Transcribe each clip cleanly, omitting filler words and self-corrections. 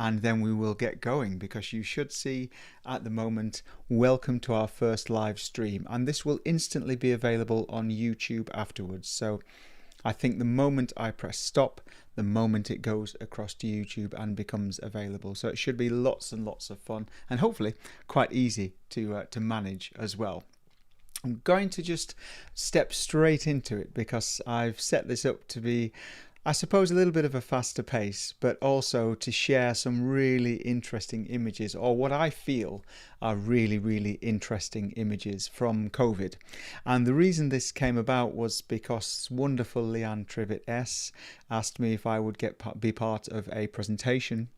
and then we will get going, because you should see at the moment, welcome to our first live stream, and this will instantly be available on YouTube afterwards. So I think the moment I press stop, the moment it goes across to YouTube and becomes available. So it should be lots and lots of fun, and hopefully quite easy to manage as well. I'm going to just step straight into it, because I've set this up to be, I suppose, a little bit of a faster pace, but also to share some really interesting images, or what I feel are really, really interesting images from COVID. And the reason this came about was because wonderful Leanne Trivett S asked me if I would be part of a presentation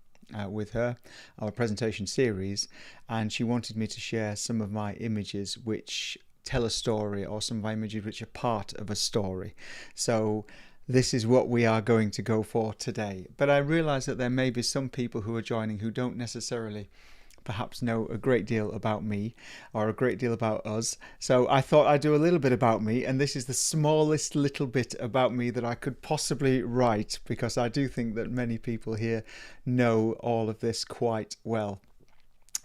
with her, our presentation series, and she wanted me to share some of my images which tell a story, or some of my images which are part of a story. So this is what we are going to go for today. But I realize that there may be some people who are joining who don't necessarily perhaps know a great deal about me or a great deal about us. So I thought I'd do a little bit about me, and this is the smallest little bit about me that I could possibly write, because I do think that many people here know all of this quite well.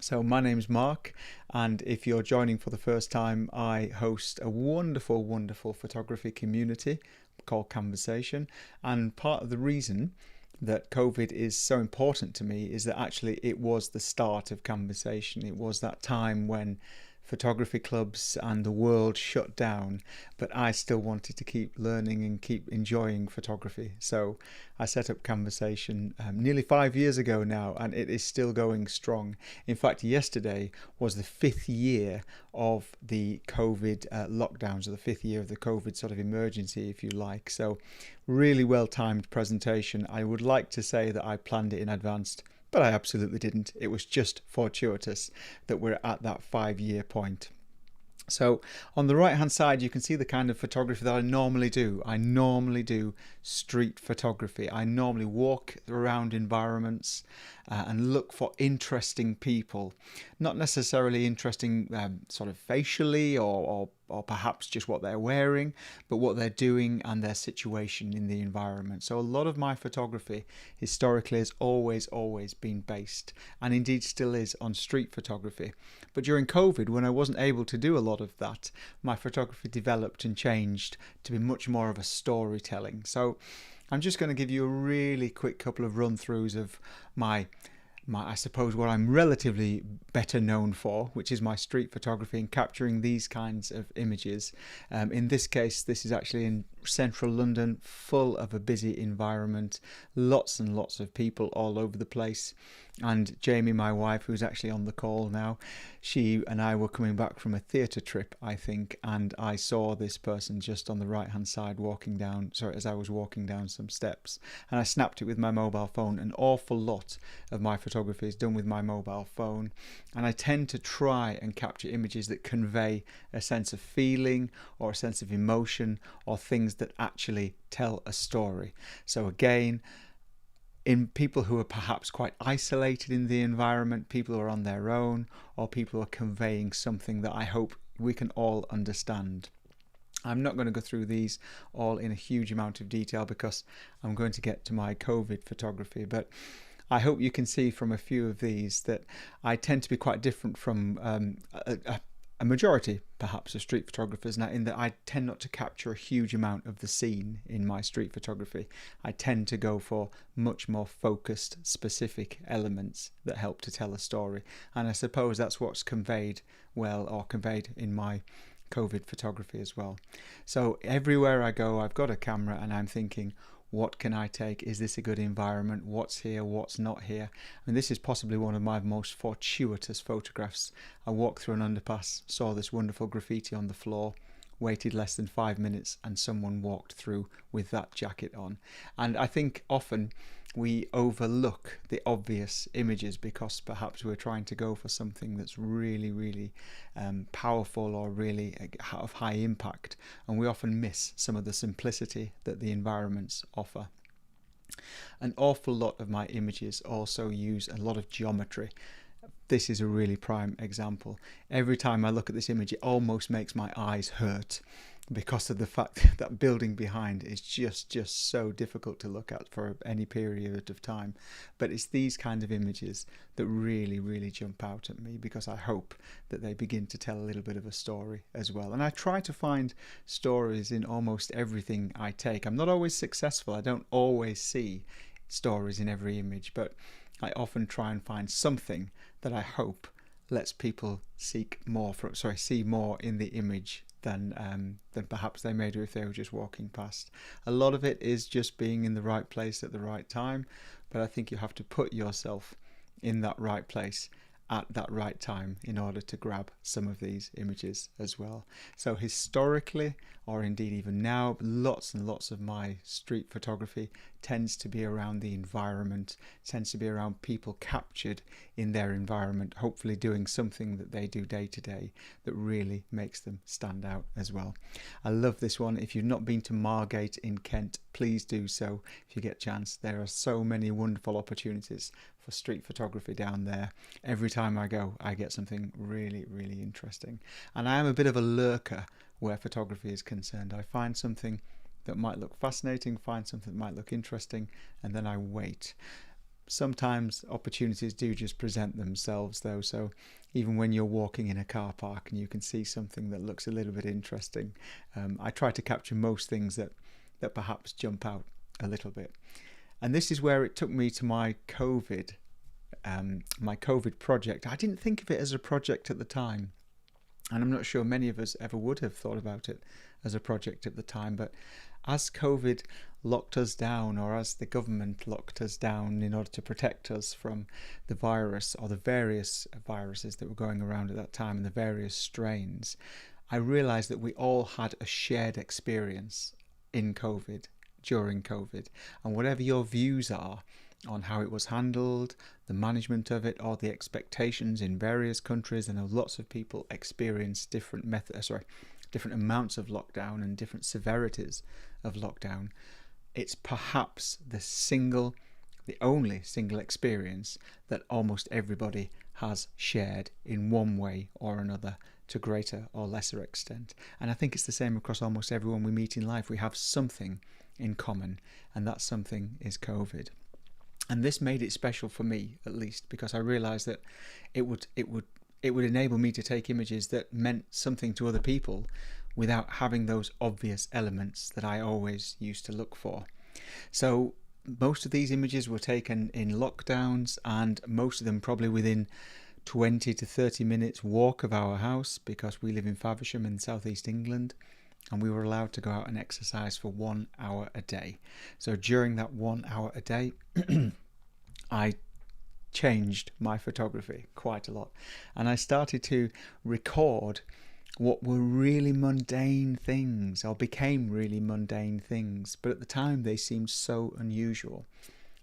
So my name's Mark, and if you're joining for the first time, I host a wonderful, wonderful photography community called Camversation. And part of the reason that COVID is so important to me is that actually it was the start of Camversation. It was that time when photography clubs and the world shut down, but I still wanted to keep learning and keep enjoying photography. So I set up Camversation nearly 5 years ago now, and it is still going strong. In fact, yesterday was the 5th year of the COVID lockdowns, or the 5th year of the COVID sort of emergency, if you like. So really well-timed presentation. I would like to say that I planned it in advance, but I absolutely didn't. It was just fortuitous that we're at that 5-year point. So on the right hand side, you can see the kind of photography that I normally do. I normally do street photography. I normally walk around environments and look for interesting people, not necessarily interesting sort of facially or perhaps just what they're wearing, but what they're doing and their situation in the environment. So a lot of my photography historically has always been based, and indeed still is, on street photography. But during COVID, when I wasn't able to do a lot of that, my photography developed and changed to be much more of a storytelling. So I'm just going to give you a really quick couple of run-throughs of my I suppose what I'm relatively better known for, which is my street photography and capturing these kinds of images. In this case, this is actually in central London, full of a busy environment, lots and lots of people all over the place. And Jamie, my wife, who's actually on the call now, she and I were coming back from a theatre trip, I think, and I saw this person just on the right hand side walking down, as I was walking down some steps, and I snapped it with my mobile phone. An awful lot of my photography is done with my mobile phone, and I tend to try and capture images that convey a sense of feeling or a sense of emotion, or things that actually tell a story. So again, in people who are perhaps quite isolated in the environment, people who are on their own, or people who are conveying something that I hope we can all understand. I'm not going to go through these all in a huge amount of detail, because I'm going to get to my COVID photography, but I hope you can see from a few of these that I tend to be quite different from a majority perhaps of street photographers, now, in that I tend not to capture a huge amount of the scene in my street photography. I tend to go for much more focused, specific elements that help to tell a story, and I suppose that's what's conveyed in my COVID photography as well. So everywhere I go, I've got a camera and I'm thinking, what can I take? Is this a good environment? What's here? What's not here? And this is possibly one of my most fortuitous photographs. I walked through an underpass, saw this wonderful graffiti on the floor, waited less than 5 minutes, and someone walked through with that jacket on. And I think often we overlook the obvious images because perhaps we're trying to go for something that's really, really powerful or really of high impact, and we often miss some of the simplicity that the environments offer. An awful lot of my images also use a lot of geometry. This is a really prime example. Every time I look at this image, it almost makes my eyes hurt. because of the fact that building behind is just so difficult to look at for any period of time. But it's these kind of images that really jump out at me, because I hope that they begin to tell a little bit of a story as well. And I try to find stories in almost everything I take. I'm not always successful. I don't always see stories in every image, but I often try and find something that I hope lets people see more in the image than perhaps they may do if they were just walking past. A lot of it is just being in the right place at the right time, but I think you have to put yourself in that right place at that right time in order to grab some of these images as well. So historically, or indeed even now, lots and lots of my street photography tends to be around the environment, tends to be around people captured in their environment, hopefully doing something that they do day to day that really makes them stand out as well. I love this one. If you've not been to Margate in Kent, please do so if you get a chance. There are so many wonderful opportunities for street photography down there. Every time I go, I get something really interesting. And I am a bit of a lurker where photography is concerned. I find something that might look fascinating, find something that might look interesting, and then I wait. Sometimes opportunities do just present themselves though, so even when you're walking in a car park and you can see something that looks a little bit interesting, I try to capture most things that perhaps jump out a little bit. And this is where it took me to my COVID project. I didn't think of it as a project at the time, and I'm not sure many of us ever would have thought about it as a project at the time, but as COVID locked us down, or as the government locked us down in order to protect us from the virus, or the various viruses that were going around at that time and the various strains, I realized that we all had a shared experience in COVID, during COVID. And whatever your views are on how it was handled, the management of it, or the expectations in various countries, and lots of people experience different amounts of lockdown and different severities of lockdown. It's perhaps the only single experience that almost everybody has shared in one way or another, to greater or lesser extent. And I think it's the same across almost everyone we meet in life. We have something in common, and that something is COVID. And this made it special for me, at least, because I realized that it would enable me to take images that meant something to other people without having those obvious elements that I always used to look for. So most of these images were taken in lockdowns, and most of them probably within 20 to 30 minutes walk of our house, because we live in Faversham in southeast England, and we were allowed to go out and exercise for 1 hour a day. So during that 1 hour a day, I changed my photography quite a lot, and I started to record what were really mundane things, or became really mundane things, but at the time they seemed so unusual.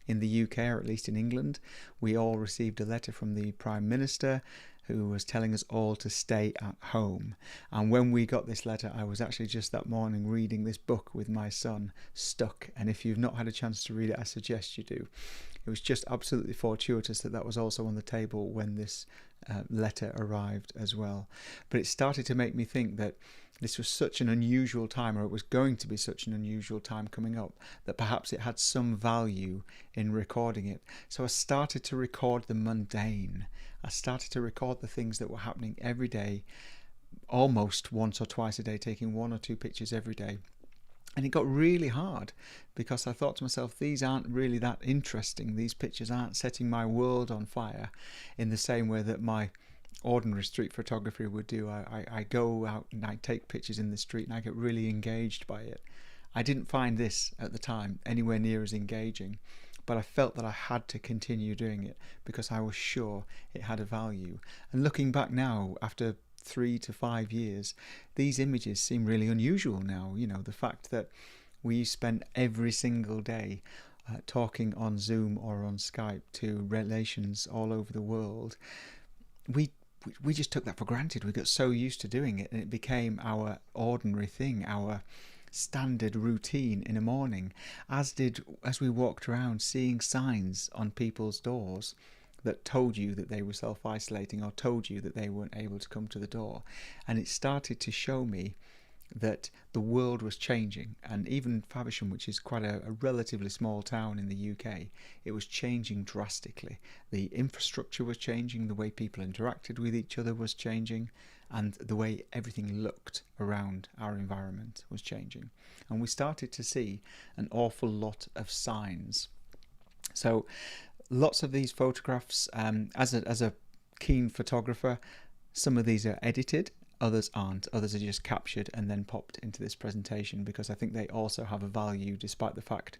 In the UK, or at least in England, we all received a letter from the Prime Minister who was telling us all to stay at home. And when we got this letter, I was actually just that morning reading this book with my son, Stuck. And if you've not had a chance to read it, I suggest you do. It was just absolutely fortuitous that was also on the table when this letter arrived as well. But it started to make me think that this was such an unusual time, or it was going to be such an unusual time coming up, that perhaps it had some value in recording it. So I started to record the mundane. I started to record the things that were happening every day, almost once or twice a day, taking 1 or 2 pictures every day. And it got really hard, because I thought to myself, these aren't really that interesting. These pictures aren't setting my world on fire in the same way that my ordinary street photography would do. I go out and I take pictures in the street and I get really engaged by it. I didn't find this at the time anywhere near as engaging, but I felt that I had to continue doing it because I was sure it had a value. And looking back now, after 3 to 5 years, these images seem really unusual now. You know, the fact that we spent every single day talking on Zoom or on Skype to relations all over the world, we just took that for granted. We got so used to doing it, and it became our ordinary thing, our standard routine in a morning, as we walked around seeing signs on people's doors that told you that they were self-isolating, or told you that they weren't able to come to the door. And it started to show me that the world was changing, and even Faversham, which is quite a relatively small town in the UK, it was changing drastically. The infrastructure was changing, the way people interacted with each other was changing, and the way everything looked around our environment was changing. And we started to see an awful lot of signs. So lots of these photographs, as a keen photographer, some of these are edited, others aren't. Others are just captured and then popped into this presentation, because I think they also have a value despite the fact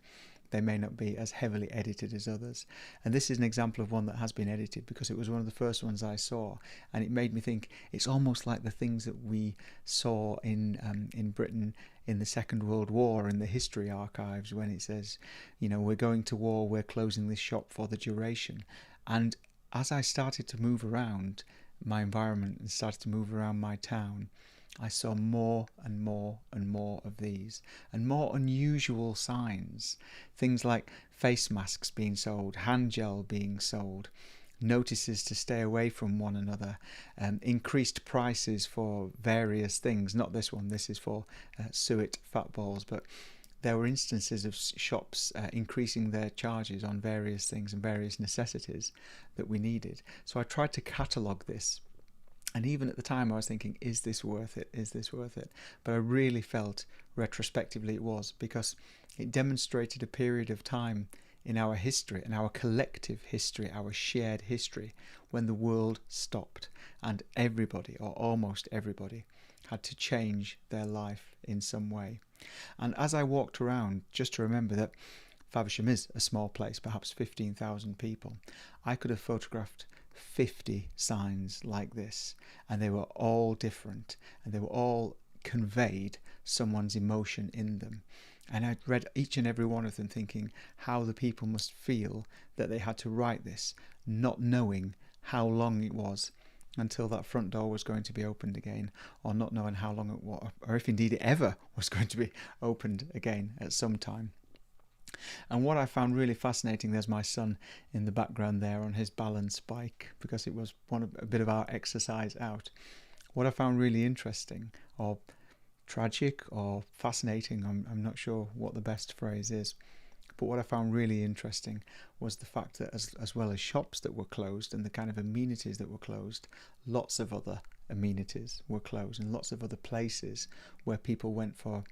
they may not be as heavily edited as others. And this is an example of one that has been edited, because it was one of the first ones I saw, and it made me think it's almost like the things that we saw in Britain in the Second World War in the history archives, when it says, you know, we're going to war, we're closing this shop for the duration. And as I started to move around my environment and started to move around my town, I saw more and more and more of these, and more unusual signs. Things like face masks being sold, hand gel being sold, notices to stay away from one another, increased prices for various things. Not this one, this is for suet fat balls, but there were instances of shops increasing their charges on various things and various necessities that we needed. So I tried to catalogue this. And even at the time I was thinking, is this worth it? Is this worth it? But I really felt retrospectively it was, because it demonstrated a period of time in our history, in our collective history, our shared history, when the world stopped and everybody, or almost everybody, had to change their life in some way. And as I walked around, just to remember that Faversham is a small place, perhaps 15,000 people, I could have photographed 50 signs like this, and they were all different, and they were all conveyed someone's emotion in them. And I'd read each and every one of them thinking how the people must feel that they had to write this, not knowing how long it was until that front door was going to be opened again, or not knowing how long it was, or if indeed it ever was going to be opened again at some time. And what I found really fascinating, there's my son in the background there on his balance bike, because it was a bit of our exercise out. What I found really interesting, or tragic, or fascinating, I'm not sure what the best phrase is, but what I found really interesting was the fact that as well as shops that were closed and the kind of amenities that were closed, lots of other amenities were closed, and lots of other places where people went for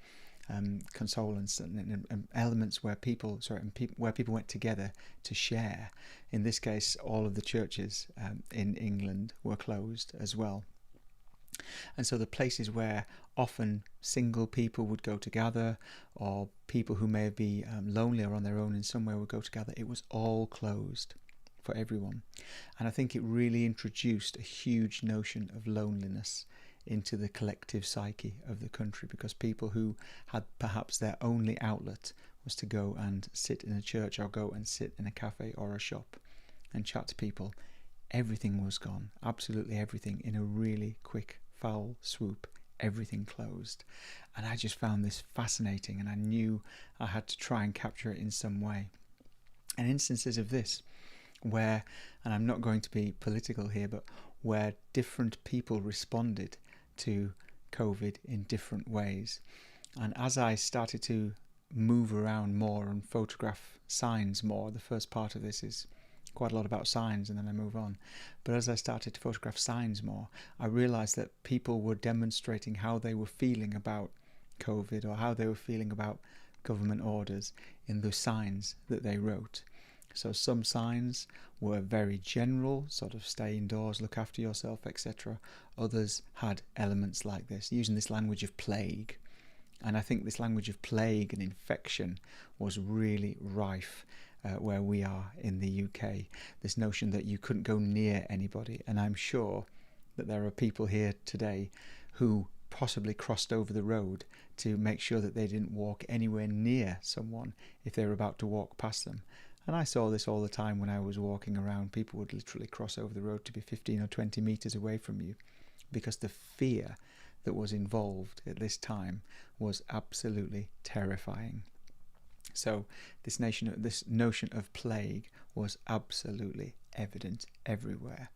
consolence and elements where people went together to share. In this case, all of the churches in England were closed as well. And so the places where often single people would go to gather, or people who may be lonely or on their own in some way would go to gather, it was all closed for everyone. And I think it really introduced a huge notion of loneliness into the collective psyche of the country, because people who had perhaps their only outlet was to go and sit in a church, or go and sit in a cafe or a shop and chat to people, everything was gone, absolutely everything, in a really quick foul swoop. Everything closed. And I just found this fascinating, and I knew I had to try and capture it in some way. And instances of this where, and I'm not going to be political here, but where different people responded to COVID in different ways. And as I started to move around more and photograph signs more, the first part of this is quite a lot about signs, and then I move on. But as I started to photograph signs more, I realized that people were demonstrating how they were feeling about COVID, or how they were feeling about government orders, in the signs that they wrote. So some signs were very general, sort of stay indoors, look after yourself, etc. Others had elements like this, using this language of plague. And I think this language of plague and infection was really rife where we are in the UK. This notion that you couldn't go near anybody. And I'm sure that there are people here today who possibly crossed over the road to make sure that they didn't walk anywhere near someone if they were about to walk past them. And I saw this all the time when I was walking around. People would literally cross over the road to be 15 or 20 meters away from you, because the fear that was involved at this time was absolutely terrifying. So this notion of plague was absolutely evident everywhere.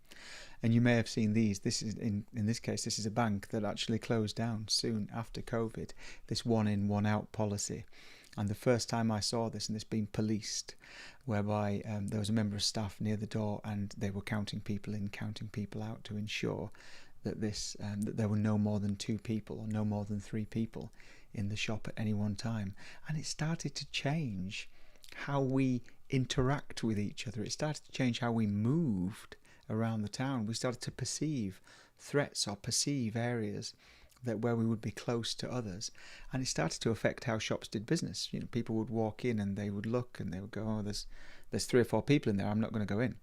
And you may have seen these. This is in this case, this is a bank that actually closed down soon after COVID. This one in, one out policy. And the first time I saw this, and this being policed, whereby there was a member of staff near the door and they were counting people in, counting people out to ensure that that there were no more than 2 people or no more than 3 people in the shop at any one time. And it started to change how we interact with each other. It started to change how we moved around the town. We started to perceive threats or perceive areas where we would be close to others, and it started to affect how shops did business. People would walk in and they would look and they would go, "Oh, there's 3 or 4 people in there. I'm not going to go in."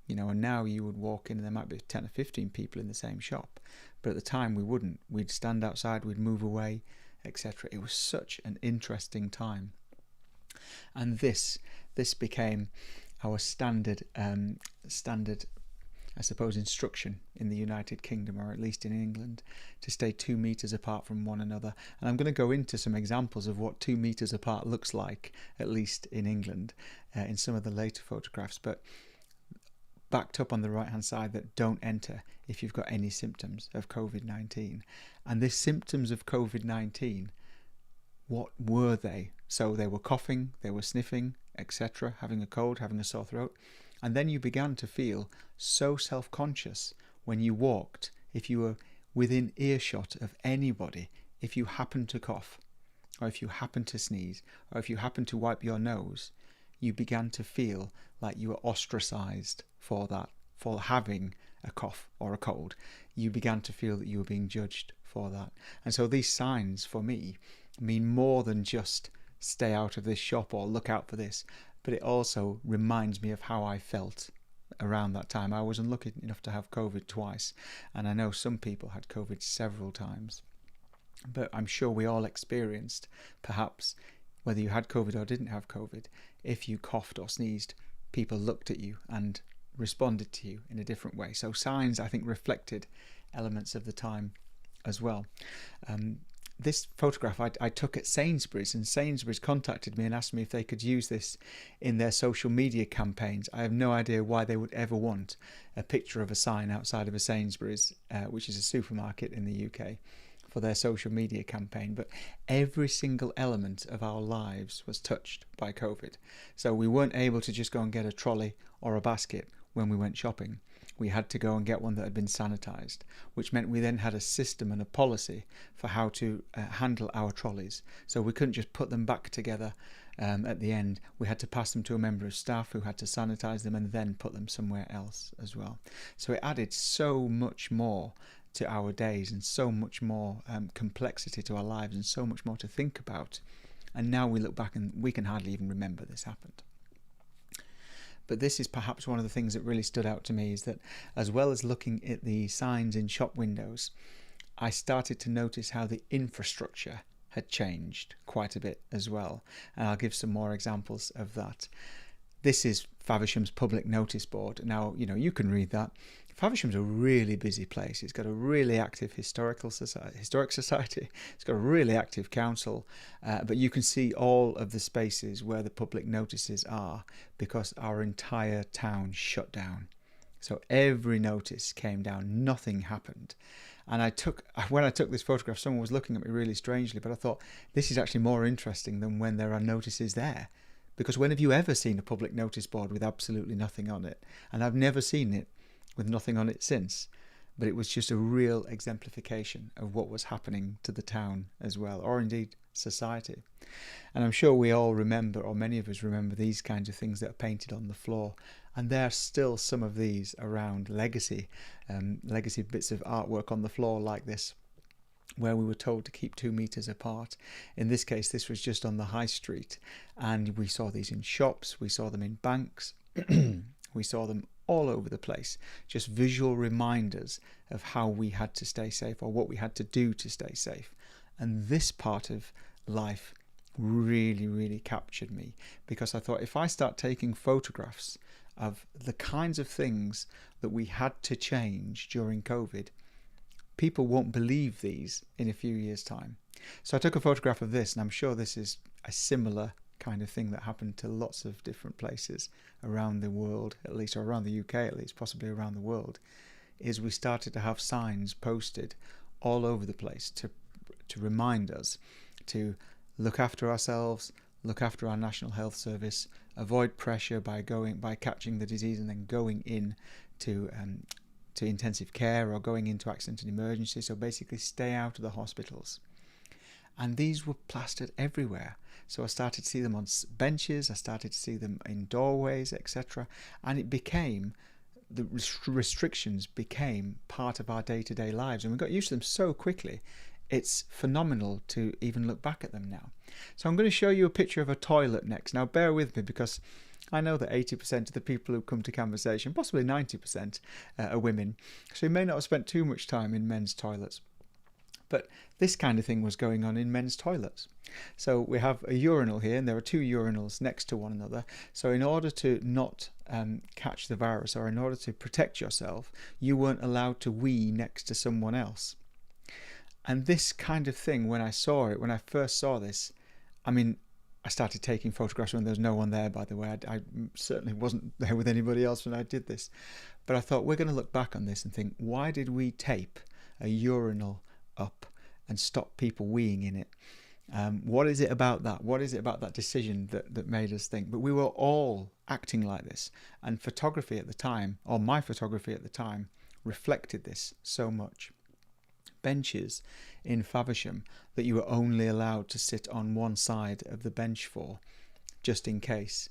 And now you would walk in and there might be 10 or 15 people in the same shop, but at the time we wouldn't. We'd stand outside, we'd move away, etc. It was such an interesting time, and this became our standard I suppose, instruction in the United Kingdom, or at least in England, to stay 2 meters apart from one another. And I'm going to go into some examples of what 2 meters apart looks like, at least in England, in some of the later photographs. But backed up on the right hand side, that don't enter if you've got any symptoms of COVID-19. And the symptoms of COVID-19, what were they? So they were coughing, they were sniffing, etc., having a cold, having a sore throat. And then you began to feel so self-conscious when you walked, if you were within earshot of anybody, if you happened to cough, or if you happened to sneeze, or if you happened to wipe your nose, you began to feel like you were ostracized for that, for having a cough or a cold. You began to feel that you were being judged for that. And so these signs for me mean more than just stay out of this shop or look out for this, but it also reminds me of how I felt around that time. I was unlucky enough to have COVID twice, and I know some people had COVID several times. But I'm sure we all experienced, perhaps, whether you had COVID or didn't have COVID, if you coughed or sneezed, people looked at you and responded to you in a different way. So signs, I think, reflected elements of the time as well. This photograph I took at Sainsbury's, and Sainsbury's contacted me and asked me if they could use this in their social media campaigns. I have no idea why they would ever want a picture of a sign outside of a Sainsbury's, which is a supermarket in the UK, for their social media campaign. But every single element of our lives was touched by COVID. So we weren't able to just go and get a trolley or a basket when we went shopping. We had to go and get one that had been sanitized, which meant we then had a system and a policy for how to handle our trolleys. So we couldn't just put them back together at the end. We had to pass them to a member of staff who had to sanitize them and then put them somewhere else as well. So it added so much more to our days and so much more complexity to our lives and so much more to think about. And now we look back and we can hardly even remember this happened. But this is perhaps one of the things that really stood out to me, is that as well as looking at the signs in shop windows, I started to notice how the infrastructure had changed quite a bit as well. And I'll give some more examples of that. This is Faversham's public notice board. Now, you can read that. Faversham's a really busy place. It's got a really active historic society. It's got a really active council, but you can see all of the spaces where the public notices are because our entire town shut down. So every notice came down, nothing happened. And when I took this photograph, someone was looking at me really strangely, but I thought this is actually more interesting than when there are notices there. Because when have you ever seen a public notice board with absolutely nothing on it? And I've never seen it with nothing on it since, but it was just a real exemplification of what was happening to the town as well, or indeed society. And I'm sure we all remember, or many of us remember, these kinds of things that are painted on the floor, and there are still some of these around, legacy bits of artwork on the floor like this, where we were told to keep 2 meters apart. In this case, this was just on the high street, and we saw these in shops, we saw them in banks, we saw them all over the place, just visual reminders of how we had to stay safe or what we had to do to stay safe. And this part of life really, really captured me, because I thought, if I start taking photographs of the kinds of things that we had to change during COVID, people won't believe these in a few years' time. So I took a photograph of this, and I'm sure this is a similar kind of thing that happened to lots of different places around the world, at least, or around the UK at least, possibly around the world, is we started to have signs posted all over the place to remind us to look after ourselves, look after our National Health Service, avoid pressure by catching the disease and then going in to intensive care or going into accident and emergency. So basically stay out of the hospitals. And these were plastered everywhere. So I started to see them on benches, I started to see them in doorways, etc. And it became, the restrictions became part of our day-to-day lives, and we got used to them so quickly. It's phenomenal to even look back at them now. So I'm going to show you a picture of a toilet next. Now bear with me, because I know that 80% of the people who come to Camversation, possibly 90%, are women. So you may not have spent too much time in men's toilets. But this kind of thing was going on in men's toilets. So we have a urinal here, and there are two urinals next to one another. So in order to not catch the virus, or in order to protect yourself, you weren't allowed to wee next to someone else. And this kind of thing, when I first saw this, I mean, I started taking photographs when there was no one there, by the way. I certainly wasn't there with anybody else when I did this. But I thought, we're going to look back on this and think, why did we tape a urinal up and stop people weeing in it? What is it about that? What is it about that decision that made us think? But we were all acting like this, and photography at the time, or my photography at the time, reflected this so much. Benches in Faversham that you were only allowed to sit on one side of the bench for, just in case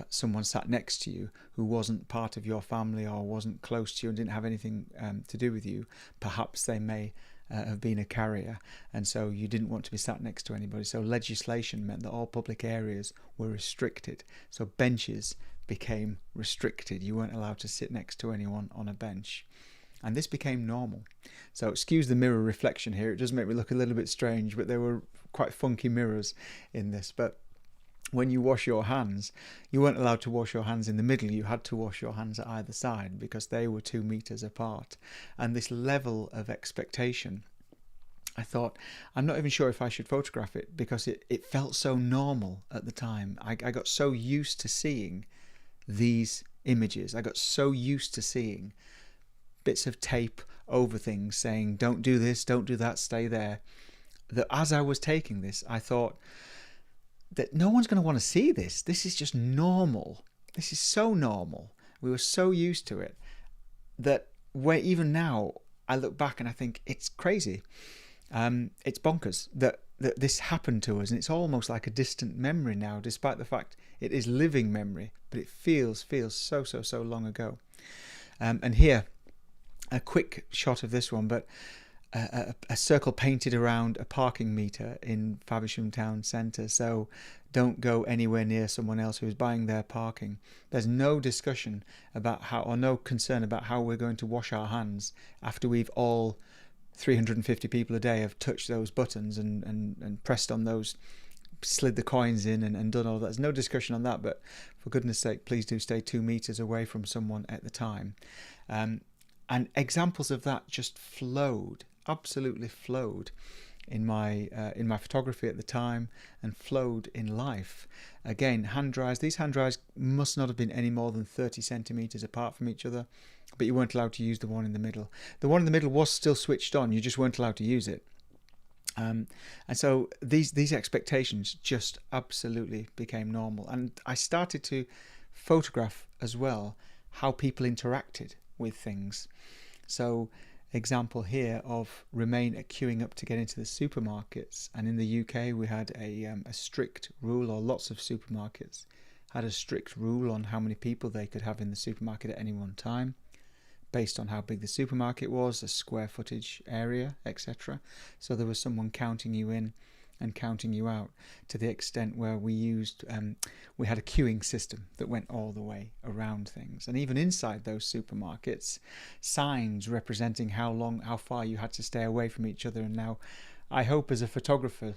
someone sat next to you who wasn't part of your family or wasn't close to you and didn't have anything to do with you. Perhaps they may have been a carrier, and so you didn't want to be sat next to anybody. So legislation meant that all public areas were restricted. So benches became restricted. You weren't allowed to sit next to anyone on a bench. And this became normal. So excuse the mirror reflection here. It does make me look a little bit strange, but there were quite funky mirrors in this. But when you wash your hands, you weren't allowed to wash your hands in the middle. You had to wash your hands at either side because they were 2 meters apart. And this level of expectation, I thought, I'm not even sure if I should photograph it, because it felt so normal at the time. I got so used to seeing these images. I got so used to seeing bits of tape over things saying, don't do this, don't do that, stay there, that as I was taking this, I thought that no one's going to want to see this. This is just normal. This is so normal. We were so used to it that even now I look back and I think it's crazy. It's bonkers that this happened to us, and it's almost like a distant memory now, despite the fact it is living memory, but it feels so long ago. And here, a quick shot of this one, but a circle painted around a parking meter in Faversham town centre. So don't go anywhere near someone else who is buying their parking. There's no discussion about how, or no concern about how we're going to wash our hands after we've all 350 people a day have touched those buttons and pressed on those, slid the coins in and done all that. There's no discussion on that, but for goodness sake, please do stay 2 meters away from someone at the time. And examples of that just flowed, absolutely flowed in my photography at the time, and flowed in life. Again, hand dryers. These hand dryers must not have been any more than 30 centimeters apart from each other, but you weren't allowed to use the one in the middle. The one in the middle was still switched on, you just weren't allowed to use it. And so these expectations just absolutely became normal. And I started to photograph as well how people interacted with things. So example here of Remain queuing up to get into the supermarkets, and in the UK we had a strict rule, or lots of supermarkets had a strict rule on how many people they could have in the supermarket at any one time, based on how big the supermarket was, the square footage area, etc. So there was someone counting you in and counting you out, to the extent where we had a queuing system that went all the way around things. And even inside those supermarkets, signs representing how far you had to stay away from each other. And now I hope, as a photographer,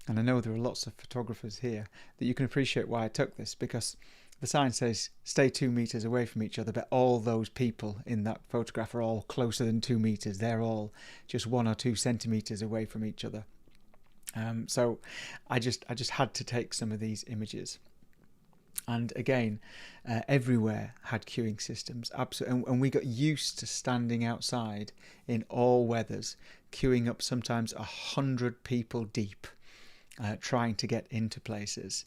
and I know there are lots of photographers here, that you can appreciate why I took this, because the sign says stay 2 meters away from each other, but all those people in that photograph are all closer than 2 meters. They're all just 1 or 2 centimeters away from each other. So I just had to take some of these images. And again, everywhere had queuing systems, absolutely, and we got used to standing outside in all weathers, queuing up sometimes 100 people deep, trying to get into places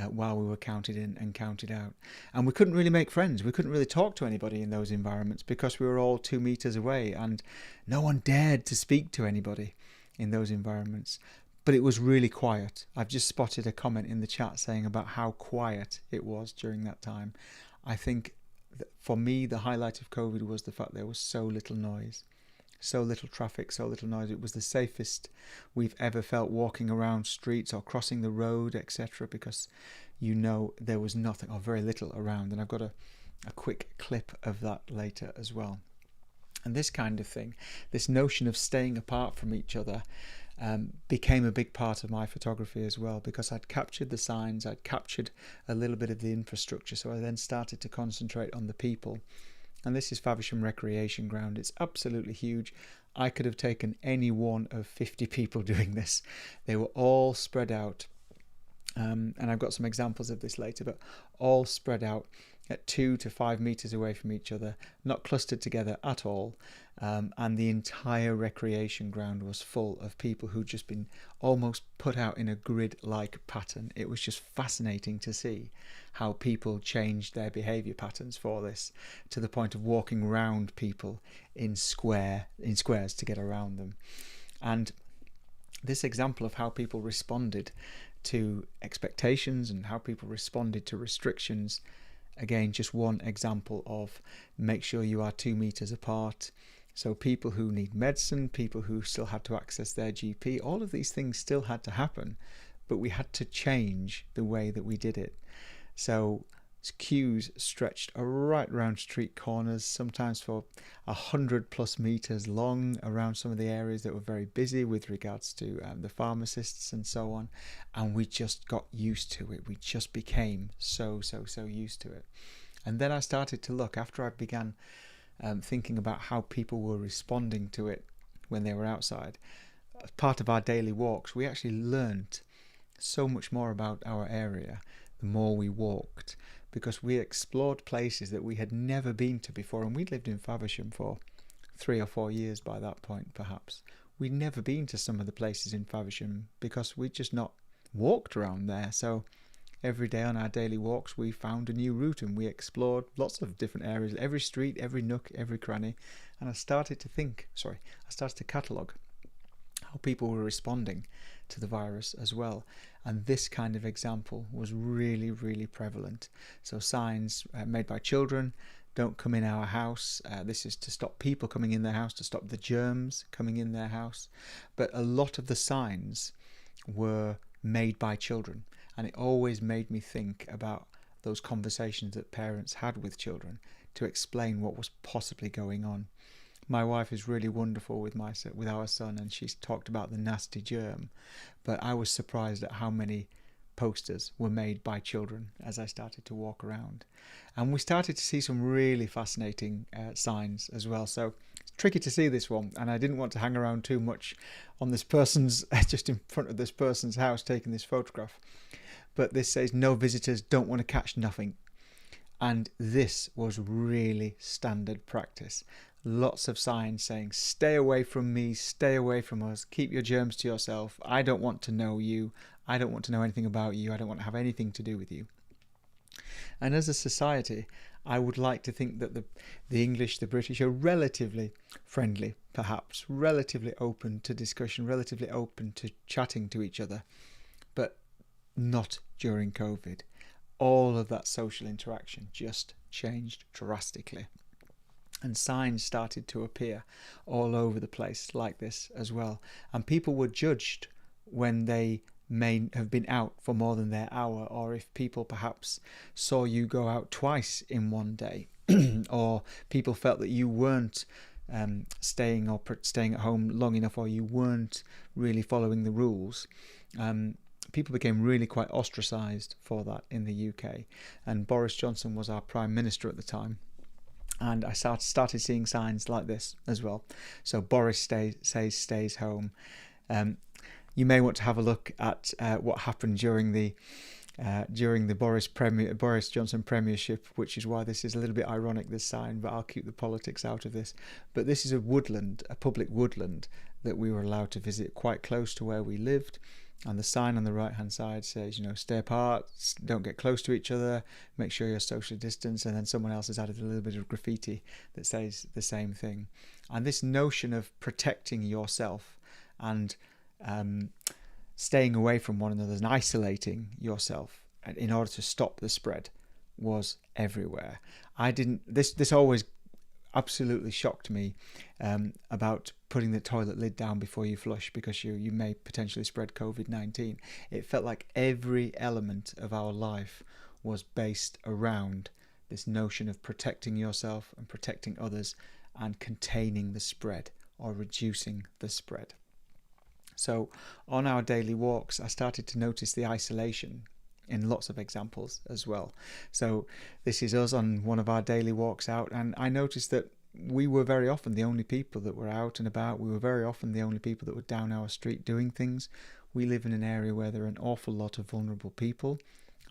while we were counted in and counted out. And we couldn't really make friends. We couldn't really talk to anybody in those environments because we were all 2 meters away, and no one dared to speak to anybody in those environments. But it was really quiet. I've just spotted a comment in the chat saying about how quiet it was during that time. I think that for me, the highlight of COVID was the fact there was so little noise, so little traffic, so little noise. It was the safest we've ever felt walking around streets or crossing the road, etc., because there was nothing or very little around. And I've got a quick clip of that later as well. And this kind of thing, this notion of staying apart from each other, became a big part of my photography as well, because I'd captured the signs, I'd captured a little bit of the infrastructure, so I then started to concentrate on the people. And this is Faversham Recreation Ground. It's absolutely huge. I could have taken any one of 50 people doing this. They were all spread out, and I've got some examples of this later, but all spread out at 2 to 5 meters away from each other, not clustered together at all. And the entire recreation ground was full of people who'd just been almost put out in a grid-like pattern. It was just fascinating to see how people changed their behaviour patterns for this, to the point of walking around people in squares to get around them. And this example of how people responded to expectations and how people responded to restrictions, again, just one example of make sure you are 2 meters apart. So people who need medicine, people who still had to access their GP, all of these things still had to happen, but we had to change the way that we did it. So queues stretched right around street corners, sometimes for 100+ meters long, around some of the areas that were very busy with regards to the pharmacists and so on. And we just got used to it. We just became so used to it. And then I started to look, after I began thinking about how people were responding to it when they were outside. As part of our daily walks, we actually learnt so much more about our area the more we walked, because we explored places that we had never been to before. And we'd lived in Faversham for 3 or 4 years by that point, perhaps. We'd never been to some of the places in Faversham because we'd just not walked around there. So every day on our daily walks, we found a new route and we explored lots of different areas, every street, every nook, every cranny. And I started to catalogue how people were responding to the virus as well. And this kind of example was really, really prevalent. So signs made by children: don't come in our house. This is to stop people coming in their house, to stop the germs coming in their house. But a lot of the signs were made by children, and it always made me think about those conversations that parents had with children to explain what was possibly going on. My wife is really wonderful with our son, and she's talked about the nasty germ, but I was surprised at how many posters were made by children as I started to walk around. And we started to see some really fascinating signs as well. So it's tricky to see this one, and I didn't want to hang around too much on this person's, just in front of this person's house taking this photograph. But this says, no visitors, don't want to catch nothing. And this was really standard practice. Lots of signs saying, stay away from me, stay away from us, keep your germs to yourself, I don't want to know you, I don't want to know anything about you, I don't want to have anything to do with you. And as a society, I would like to think that the English, the British are relatively friendly, perhaps, relatively open to discussion, relatively open to chatting to each other, but not during COVID. All of that social interaction just changed drastically. And signs started to appear all over the place like this as well. And people were judged when they may have been out for more than their hour, or if people perhaps saw you go out twice in one day, or people felt that you weren't staying at home long enough, or you weren't really following the rules. People became really quite ostracised for that in the UK. And Boris Johnson was our Prime Minister at the time. And I started seeing signs like this as well. So Boris stays home. you may want to have a look at what happened during the Boris Johnson premiership, which is why this is a little bit ironic, this sign, but I'll keep the politics out of this. But this is a woodland, a public woodland that we were allowed to visit quite close to where we lived. And the sign on the right hand side says, stay apart, don't get close to each other, make sure you're social distance. And then someone else has added a little bit of graffiti that says the same thing. And this notion of protecting yourself and staying away from one another and isolating yourself in order to stop the spread was everywhere. This always absolutely shocked me about putting the toilet lid down before you flush, because you may potentially spread COVID-19. It felt like every element of our life was based around this notion of protecting yourself and protecting others and containing the spread or reducing the spread. So on our daily walks, I started to notice the isolation in lots of examples as well. So this is us on one of our daily walks out, and I noticed that we were very often the only people that were out and about. We were very often the only people that were down our street doing things. We live in an area where there are an awful lot of vulnerable people,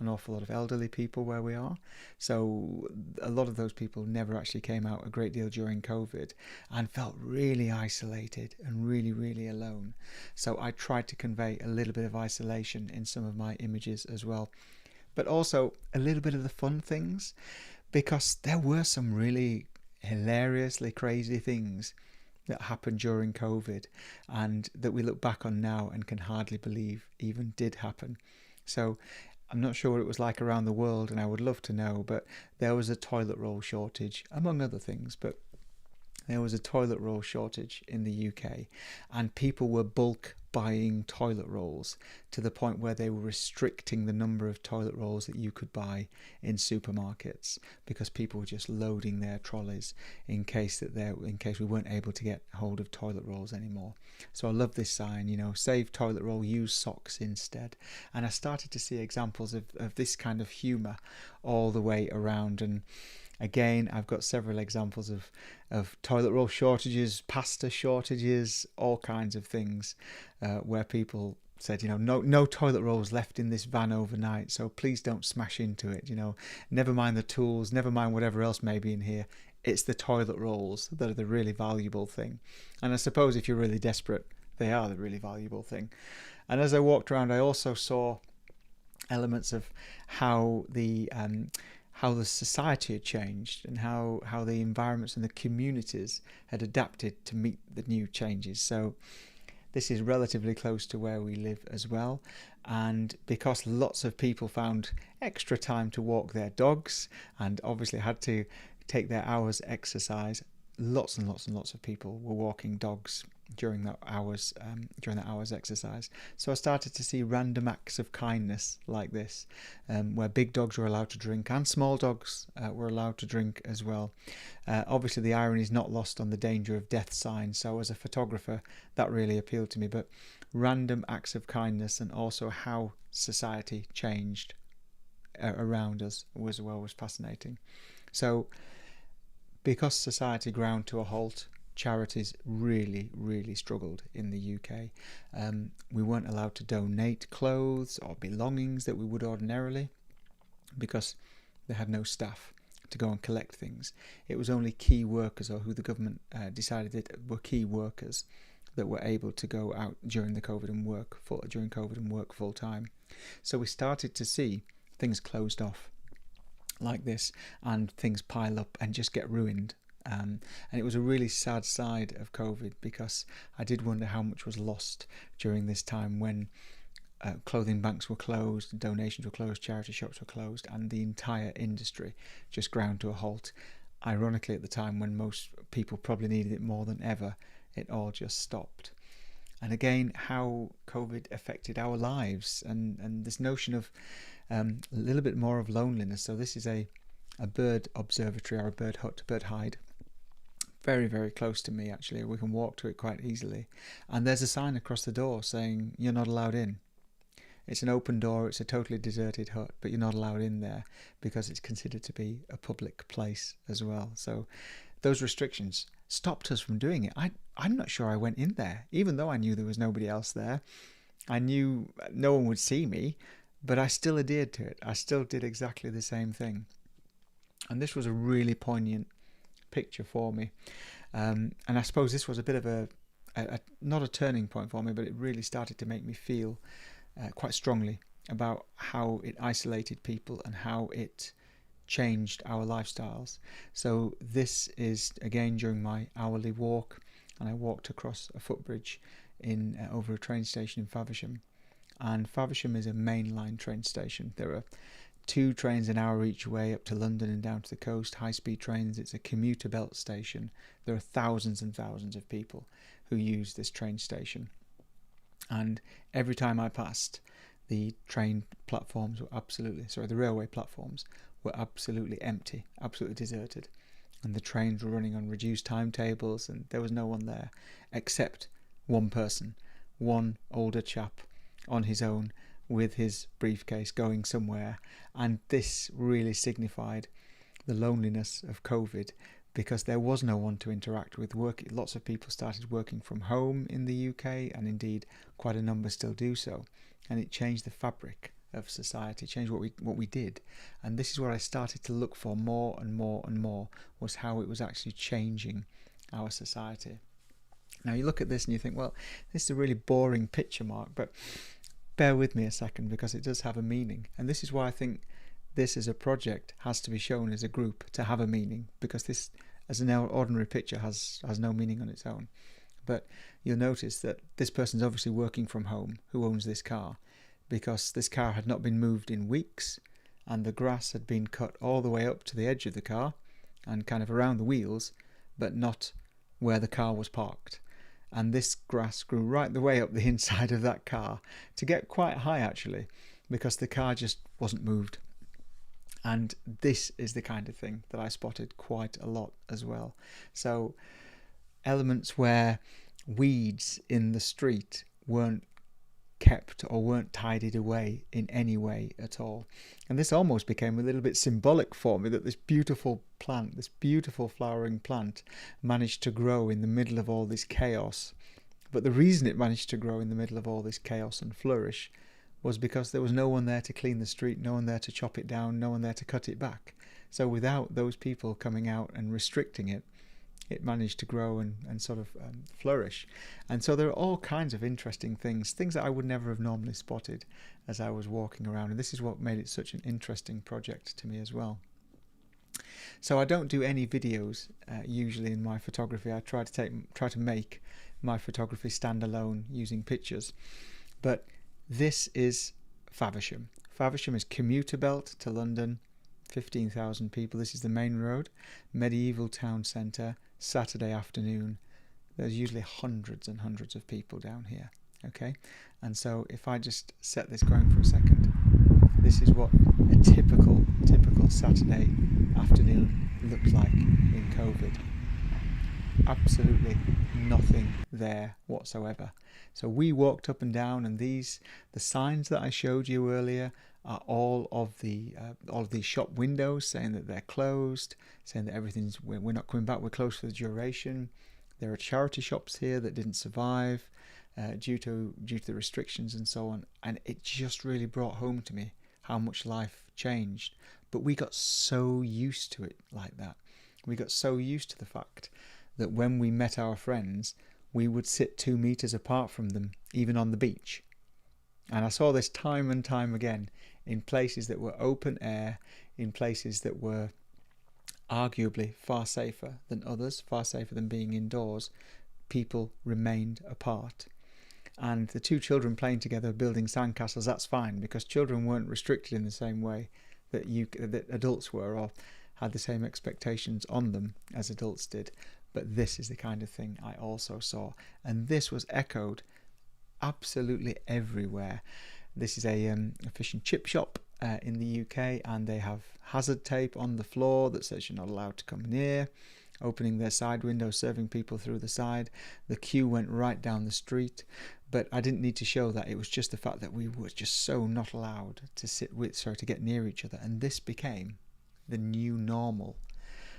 an awful lot of elderly people where we are. So a lot of those people never actually came out a great deal during COVID and felt really isolated and really, really alone. So I tried to convey a little bit of isolation in some of my images as well, but also a little bit of the fun things, because there were some really hilariously crazy things that happened during COVID and that we look back on now and can hardly believe even did happen. So I'm not sure what it was like around the world, and I would love to know, but there was a toilet roll shortage, among other things, but there was a toilet roll shortage in the UK, and people were bulk buying toilet rolls to the point where they were restricting the number of toilet rolls that you could buy in supermarkets, because people were just loading their trolleys in case we weren't able to get hold of toilet rolls anymore. So I love this sign, save toilet roll, use socks instead. And I started to see examples of this kind of humour all the way around. And again, I've got several examples of toilet roll shortages, pasta shortages, all kinds of things where people said, no toilet rolls left in this van overnight, so please don't smash into it. Never mind the tools, never mind whatever else may be in here. It's the toilet rolls that are the really valuable thing. And I suppose if you're really desperate, they are the really valuable thing. And as I walked around, I also saw elements of how the society had changed and how the environments and the communities had adapted to meet the new changes. So this is relatively close to where we live as well. And because lots of people found extra time to walk their dogs and obviously had to take their hours exercise, lots and lots and lots of people were walking dogs during that hours exercise. So I started to see random acts of kindness like this, where big dogs were allowed to drink and small dogs were allowed to drink as well. Obviously the irony is not lost on the danger of death sign, so as a photographer that really appealed to me. But random acts of kindness and also how society changed around us was fascinating. So because society ground to a halt, charities really, really struggled in the UK. We weren't allowed to donate clothes or belongings that we would ordinarily, because they had no staff to go and collect things. It was only key workers, or who the government decided that were key workers, that were able to go out during COVID and work full time. So we started to see things closed off like this, and things pile up and just get ruined. And it was a really sad side of COVID, because I did wonder how much was lost during this time when clothing banks were closed, donations were closed, charity shops were closed, and the entire industry just ground to a halt. Ironically, at the time when most people probably needed it more than ever, it all just stopped. And again, how COVID affected our lives, and this notion of a little bit more of loneliness. So this is a bird observatory, or a bird hut, bird hide, very, very close to me actually. We can walk to it quite easily, and there's a sign across the door saying you're not allowed in. It's an open door, it's a totally deserted hut, but you're not allowed in there because it's considered to be a public place as well. So those restrictions stopped us from doing it. I'm not sure I went in there, even though I knew there was nobody else there. I knew no one would see me, but I still adhered to it. I still did exactly the same thing. And this was a really poignant picture for me. And I suppose this was a bit of not a turning point for me, but it really started to make me feel quite strongly about how it isolated people and how it changed our lifestyles. So this is again during my hourly walk, and I walked across a footbridge in over a train station in Faversham. And Faversham is a mainline train station. There are 2 trains an hour each way up to London and down to the coast, high-speed trains. It's a commuter belt station. There are thousands and thousands of people who use this train station. And every time I passed, the train platforms were the railway platforms were absolutely empty, absolutely deserted. And the trains were running on reduced timetables, and there was no one there except one person, one older chap on his own with his briefcase going somewhere. And this really signified the loneliness of COVID, because there was no one to interact with. Lots of people started working from home in the UK, and indeed quite a number still do so. And it changed the fabric of society, changed what we did. And this is what I started to look for more and more and more, was how it was actually changing our society. Now you look at this and you think, well, this is a really boring picture, Mark, but bear with me a second, because it does have a meaning. And this is why I think this as a project has to be shown as a group to have a meaning, because this as an ordinary picture has no meaning on its own. But you'll notice that this person's obviously working from home, who owns this car, because this car had not been moved in weeks, and the grass had been cut all the way up to the edge of the car and kind of around the wheels, but not where the car was parked. And this grass grew right the way up the inside of that car, to get quite high actually, because the car just wasn't moved. And this is the kind of thing that I spotted quite a lot as well. So elements where weeds in the street weren't kept or weren't tidied away in any way at all. And this almost became a little bit symbolic for me, that this beautiful plant, this beautiful flowering plant, managed to grow in the middle of all this chaos. But the reason it managed to grow in the middle of all this chaos and flourish was because there was no one there to clean the street, no one there to chop it down, no one there to cut it back. So without those people coming out and restricting it, it managed to grow and sort of flourish. And so there are all kinds of interesting things that I would never have normally spotted as I was walking around. And this is what made it such an interesting project to me as well. So I don't do any videos usually in my photography. I try to make my photography stand alone using pictures. But this is Faversham. Faversham is commuter belt to London, 15,000 people. This is the main road, medieval town centre, Saturday afternoon. There's usually hundreds and hundreds of people down here. Okay, and so if I just set this going for a second, this is what a typical Saturday afternoon looked like in COVID. Absolutely nothing there whatsoever. So we walked up and down, and the signs that I showed you earlier are all of these shop windows saying that they're closed, saying that we're not coming back, we're closed for the duration. There are charity shops here that didn't survive due to the restrictions and so on. And it just really brought home to me how much life changed. But we got so used to it like that. We got so used to the fact that when we met our friends, we would sit 2 meters apart from them, even on the beach. And I saw this time and time again in places that were open air, in places that were arguably far safer than others, far safer than being indoors. People remained apart. And the 2 children playing together, building sandcastles, that's fine, because children weren't restricted in the same way that adults were, or had the same expectations on them as adults did. But this is the kind of thing I also saw, and this was echoed absolutely everywhere. This is a fish and chip shop in the UK, and they have hazard tape on the floor that says you're not allowed to come near, opening their side window, serving people through the side. The queue went right down the street, but I didn't need to show that. It was just the fact that we were just so not allowed to get near each other, and this became the new normal.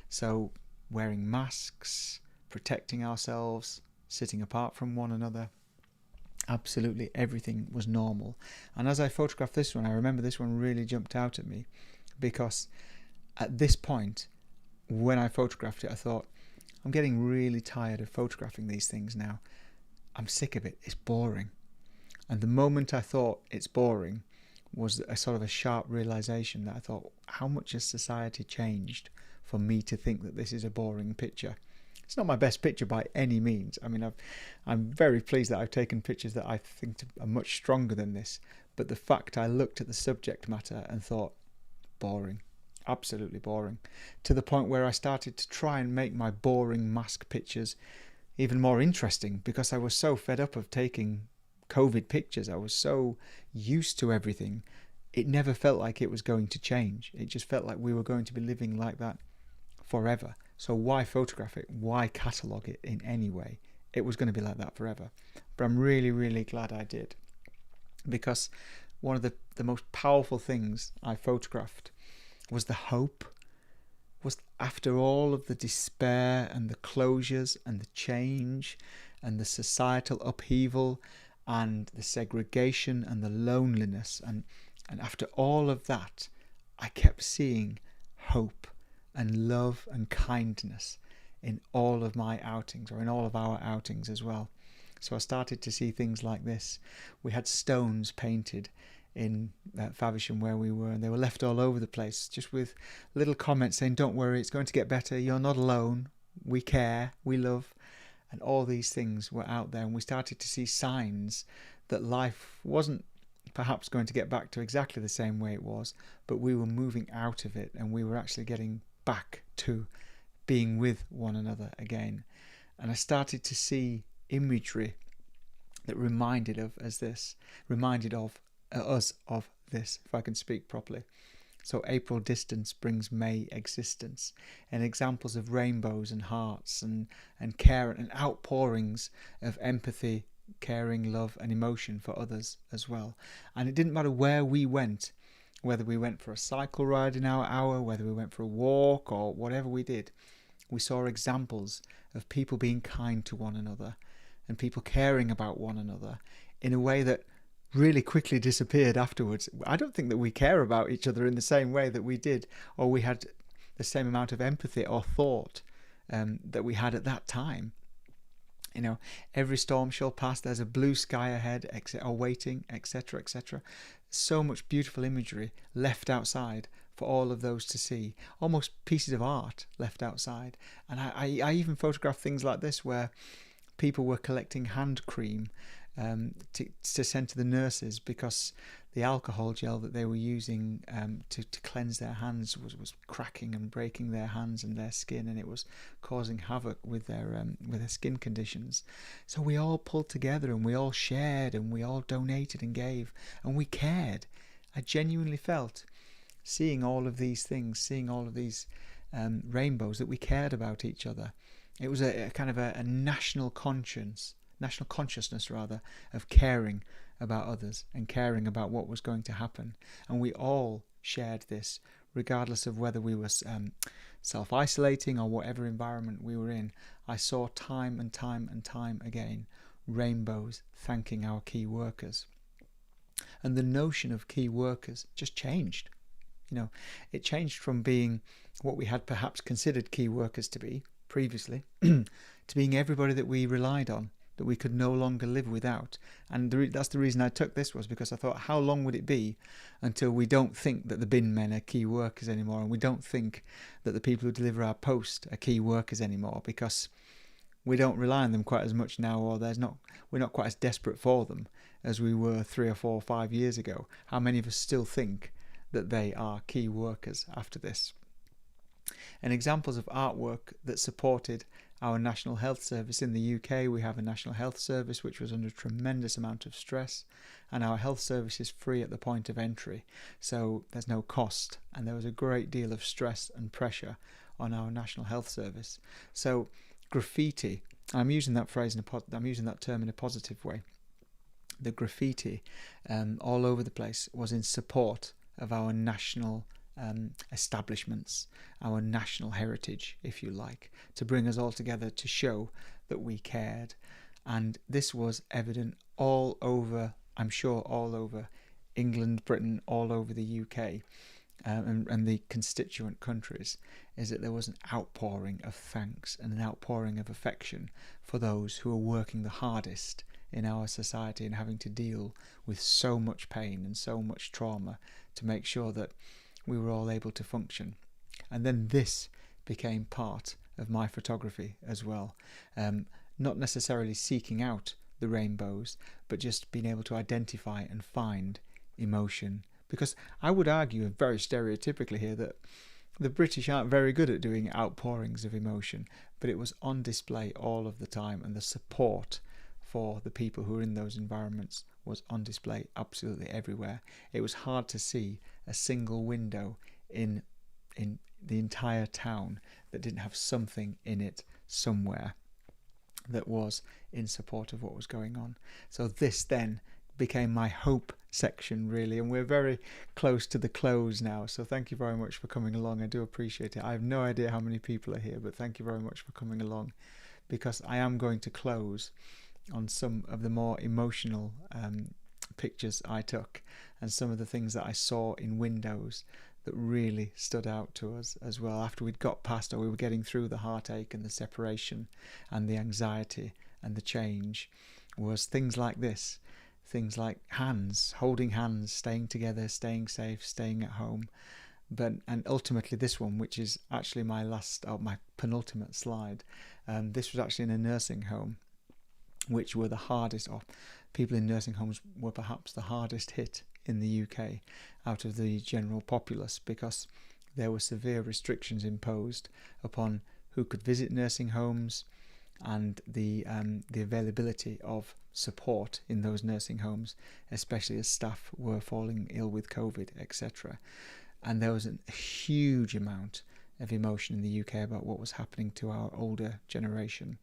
So wearing masks, protecting ourselves, sitting apart from one another. Absolutely everything was normal. And as I photographed this one, I remember this one really jumped out at me, because at this point, when I photographed it, I thought, I'm getting really tired of photographing these things now. I'm sick of it. It's boring. And the moment I thought it's boring was a sort of a sharp realization that I thought, how much has society changed for me to think that this is a boring picture? It's not my best picture by any means. I mean, I'm very pleased that I've taken pictures that I think are much stronger than this. But the fact I looked at the subject matter and thought, boring, absolutely boring, to the point where I started to try and make my boring mask pictures even more interesting, because I was so fed up of taking COVID pictures. I was so used to everything. It never felt like it was going to change. It just felt like we were going to be living like that forever. So why photograph it? Why catalogue it in any way? It was going to be like that forever. But I'm really, really glad I did, because one of the most powerful things I photographed was the hope. Was after all of the despair and the closures and the change and the societal upheaval and the segregation and the loneliness, and after all of that, I kept seeing hope and love and kindness in all of my outings, or in all of our outings as well. So I started to see things like this. We had stones painted in Faversham where we were, and they were left all over the place, just with little comments saying, don't worry, it's going to get better, you're not alone, we care, we love. And all these things were out there, and we started to see signs that life wasn't perhaps going to get back to exactly the same way it was, but we were moving out of it, and we were actually getting back to being with one another again. And I started to see imagery that reminded of us of this, if I can speak properly. So April distance brings May existence, and examples of rainbows and hearts and care and outpourings of empathy, caring, love and emotion for others as well. And it didn't matter where we went, whether we went for a cycle ride in our hour, whether we went for a walk, or whatever we did, we saw examples of people being kind to one another and people caring about one another in a way that really quickly disappeared afterwards. I don't think that we care about each other in the same way that we did, or we had the same amount of empathy or thought that we had at that time. You know, every storm shall pass, there's a blue sky ahead, or waiting, etc., etc. So much beautiful imagery left outside for all of those to see, almost pieces of art left outside. And I even photographed things like this, where people were collecting hand cream to send to the nurses, because the alcohol gel that they were using to cleanse their hands was cracking and breaking their hands and their skin, and it was causing havoc with their skin conditions. So we all pulled together, and we all shared, and we all donated and gave, and we cared. I genuinely felt, seeing all of these things, seeing all of these rainbows, that we cared about each other. It was a kind of a national consciousness of caring about others and caring about what was going to happen. And we all shared this, regardless of whether we were self-isolating or whatever environment we were in. I saw time and time and time again rainbows thanking our key workers. And the notion of key workers just changed. You know, it changed from being what we had perhaps considered key workers to be previously to being everybody that we relied on, that we could no longer live without. And that's the reason I took this, was because I thought, how long would it be until we don't think that the bin men are key workers anymore, and we don't think that the people who deliver our post are key workers anymore, because we don't rely on them quite as much now, or we're not quite as desperate for them as we were 3 or 4 or 5 years ago. How many of us still think that they are key workers after this? And examples of artwork that supported our National Health Service. In the UK, we have a National Health Service which was under a tremendous amount of stress, and our health service is free at the point of entry, so there's no cost, and there was a great deal of stress and pressure on our National Health Service. So graffiti, I'm using that term in a positive way. The graffiti all over the place was in support of our national establishments, our national heritage, if you like, to bring us all together, to show that we cared. And this was evident all over, I'm sure all over England, Britain, all over the UK, and the constituent countries, is that there was an outpouring of thanks and an outpouring of affection for those who are working the hardest in our society and having to deal with so much pain and so much trauma to make sure that we were all able to function. And then this became part of my photography as well. Not necessarily seeking out the rainbows, but just being able to identify and find emotion. Because I would argue, very stereotypically here, that the British aren't very good at doing outpourings of emotion, but it was on display all of the time, and the support for the people who were in those environments was on display absolutely everywhere. It was hard to see a single window in the entire town that didn't have something in it somewhere that was in support of what was going on. So this then became my hope section, really, and we're very close to the close now, so thank you very much for coming along. I do appreciate it. I have no idea how many people are here, but thank you very much for coming along, because I am going to close on some of the more emotional pictures I took and some of the things that I saw in windows that really stood out to us as well after we'd got past, or we were getting through the heartache and the separation and the anxiety and the change, was things like this. Things like hands, holding hands, staying together, staying safe, staying at home. And ultimately this one, which is actually my penultimate slide, this was actually in a nursing home, which were the hardest, or people in nursing homes were perhaps the hardest hit in the UK out of the general populace, because there were severe restrictions imposed upon who could visit nursing homes and the availability of support in those nursing homes, especially as staff were falling ill with COVID, etc. And there was a huge amount of emotion in the UK about what was happening to our older generation.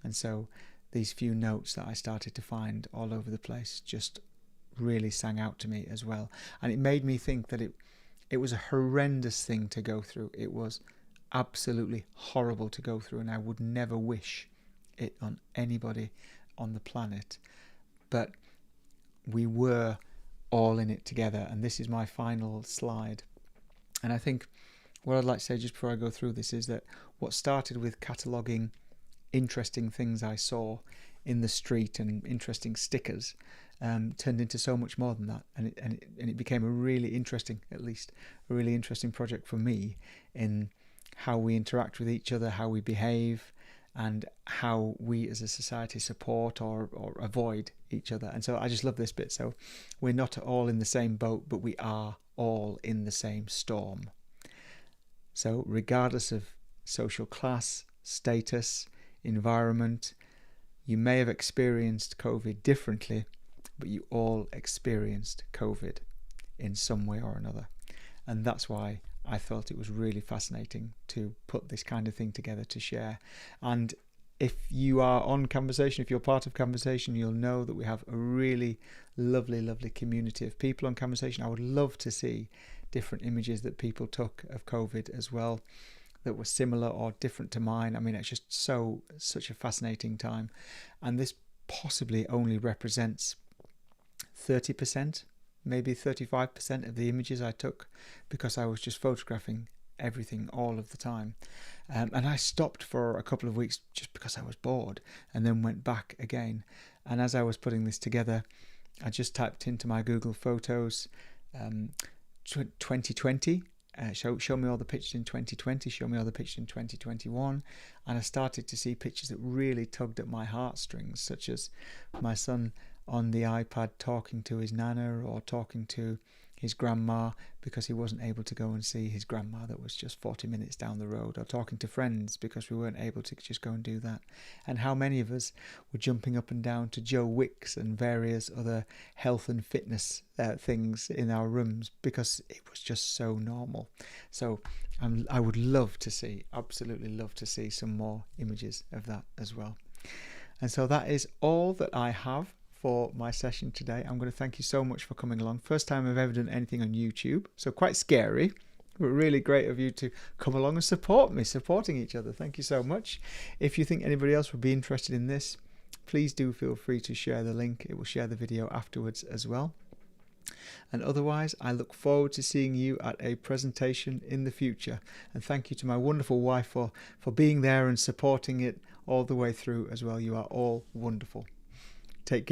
And so these few notes that I started to find all over the place just really sang out to me as well. And it made me think that it was a horrendous thing to go through. It was absolutely horrible to go through, and I would never wish it on anybody on the planet. But we were all in it together, and this is my final slide. And I think what I'd like to say just before I go through this is that what started with cataloguing interesting things I saw in the street and interesting stickers turned into so much more than that, and it became a really interesting, at least a really interesting project for me in how we interact with each other, how we behave, and how we as a society support or avoid each other. And so I just love this bit. So we're not all in the same boat, but we are all in the same storm. So regardless of social class, status, environment, you may have experienced COVID differently, but you all experienced COVID in some way or another. And that's why I thought it was really fascinating to put this kind of thing together to share. And if you are on Camversation, if you're part of Camversation, you'll know that we have a really lovely, lovely community of people on Camversation. I would love to see different images that people took of COVID as well, that were similar or different to mine. I mean, it's just such a fascinating time. And this possibly only represents 30%, maybe 35% of the images I took, because I was just photographing everything all of the time. And I stopped for a couple of weeks just because I was bored, and then went back again. And as I was putting this together, I just typed into my Google Photos 2020, show me all the pictures in 2020, show me all the pictures in 2021, and I started to see pictures that really tugged at my heartstrings, such as my son on the iPad talking to his nana or talking to his grandma because he wasn't able to go and see his grandma that was just 40 minutes down the road, or talking to friends because we weren't able to just go and do that. And how many of us were jumping up and down to Joe Wicks and various other health and fitness things in our rooms because it was just so normal. So I would love to see, absolutely love to see some more images of that as well. And so that is all that I have for my session today. I'm going to thank you so much for coming along. First time I've ever done anything on YouTube, so quite scary, but really great of you to come along and support me, supporting each other. Thank you so much. If you think anybody else would be interested in this, please do feel free to share the link. It will share the video afterwards as well. And otherwise, I look forward to seeing you at a presentation in the future. And thank you to my wonderful wife for being there and supporting it all the way through as well. You are all wonderful. Take care.